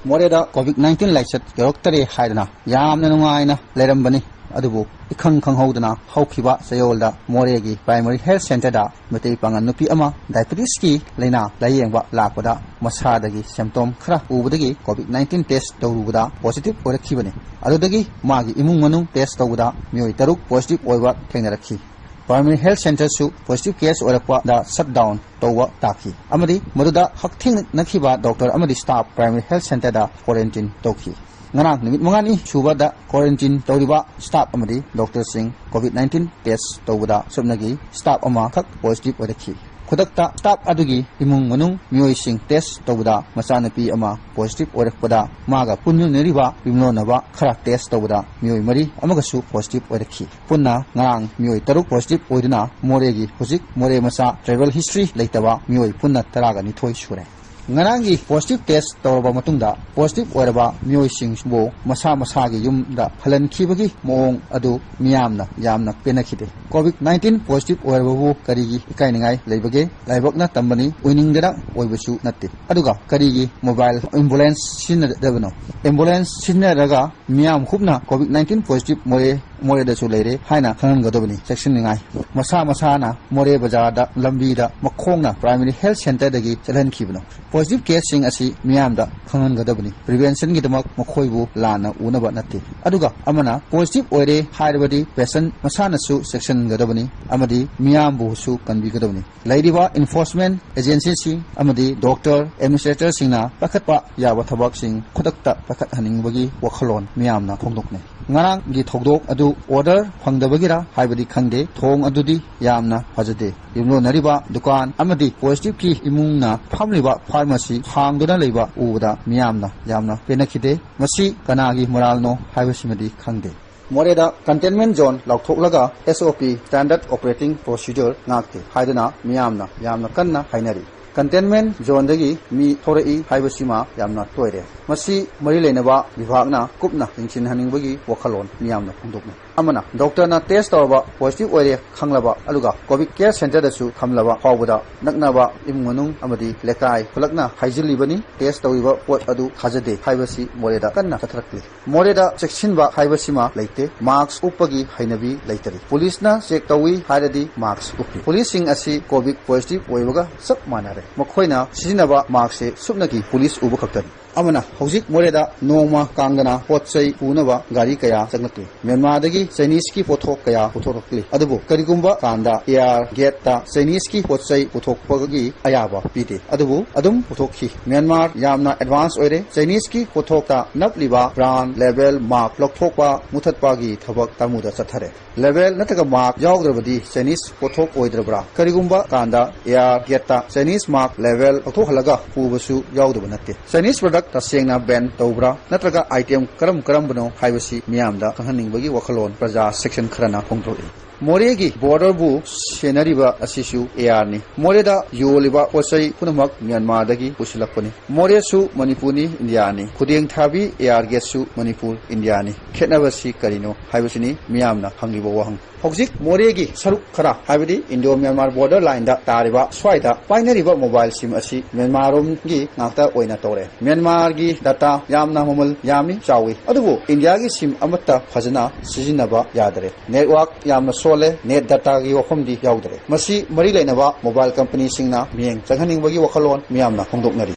Moreh COVID-19 laichat yoroktere haidana yamna nungaina lerambani adubu ikhang khanghowdana hawkhiba sayolda Moreh gi primary health center da matei pangan nupi ama diabetes ki laina layengba lakpada masadagi symptom khara ubudagi COVID-19 test tawrubada positive orakhibani adudagi magi imung manung test tawda mioi taruk positive oiba thengnarakhi primary health center su positive case orakwa da shutdown tawwa takhi amadi maduda hakthing nakhiba doctor amadi staff primary health center da quarantine tawki ngarang nimit mangani subada quarantine tawriba staff amadi doctor sing COVID-19 test tawda subnagi staff ama khak positive orakhi khudakta staff adugi imung manung mioi sing test tawda masanapi ama positive orakpada maga punyu neriba bimlonaba khara test tawda mioi mari amagasu positive orakhi punna ngarang mioi taruk positive oiduna Moreh gi hojik Moreh masa travel history leitaba mioi punna taraga ni thoi sure nganangi positive test tawraba matungda positive oiraba mioi sing bo masa gi yumda phalan khibagi moong adu miyamna yamna penakhide COVID-19 positive oirabu karigi ikainingai leibage laibakna tambani uiningdara oibasu natte aduga karigi mobile ambulance sinadabano ambulance sinaraga miyam khupna COVID-19 positive Moreh da su leire haina khangan gadobani section ningai masa na Moreh bazar da lambi da makhongna primary health center dagi chalhan khibno positive case sing asi miyam da khangan gadobani prevention gi damak makhoibu lana unaba natte aduga amana positive oire hairabadi patient masana su section gadobani amadi miyam bu su kanbi gadobani lairiba enforcement agency sing amadi doctor administrator singna pakhatpa yaba thabak sing khudakta pakhat haningbagi wakhalon miyamna phongdokne ngarang gi thogdok adu order phangdabagira haibadi khangde thong adudi yamna hajade yimlo nariba dukan amadi positive ki imungna phamliba pharmacy hangduna leiba uda miyamna yamna penakhide masi kanagi moralno haibasimadi khangde Moreh da containment zone lauthoklaga SOP standard operating procedure ngakte haiduna miyamna yamna kanna hainari containment zone dagi mi thorai haibasima yamna toire masi mari lenaba bibhagna kupna ingchin haningbagi wakhalon miyamna phongdokna amana doctor na test tawba positive oire khanglaba aluga covid care center da su thamlaba hawbada naknaba imungunung amadi lekai khulakna haijilibani test tawiba pot adu hajade haibasi Moreh da kanna katharakli Moreh da section ba haibasima leite marks upagi hainabi leitari police na check tawi hairadi marks upi police sing asi covid positive oibaga sab manare makhoina sijinaba marks se subnagi police ubu khaktari amana hojik Moreh da noma kangana potsai unaba gari kaya changlatli Myanmar dagi Chinese ki pothok kaya puthorokli adubu karigumba kanda air gate ta Chinese ki potsai puthokpagi ayaba pide adubu adum puthokhi Myanmar yamna advance oire Chinese ki pothokta napliba brand label mark lokthokpa muthatpagi thabak tamuda chathare label nataga mark yawdrabadi Chinese pothok oidrabra karigumba kanda air gate ta Chinese mark label lokthokhlaga pubasu yawdaba natte Chinese product tasengna ban tawbra natraga item karam bano haibasi miyamda khanhaningbagi wakhalon praja section kharana phongtoi Moreh gi border bu senariba asisu air ni Moreh da yoliba posai punamak Myanmar dagi pusilakpani Moreh su Manipur ni India ni khudeng thabi air gate su Manipur India ni khetnabasi karino haibasini miyamna hangibo wahang hojik Moreh gi saruk khara haibadi Indo Myanmar border line da tariba swaida painariba mobile sim asi Myanmar rom gi ngakta oina tore Myanmar gi data yamna mamul yami chawi adubu India gi sim amatta phajana sijinaba yadare network yamna sole net data gi wafamdi yaudare masi mari lainaba mobile company singna mieng changhaningbagi wakhalon miyamna phongdoknari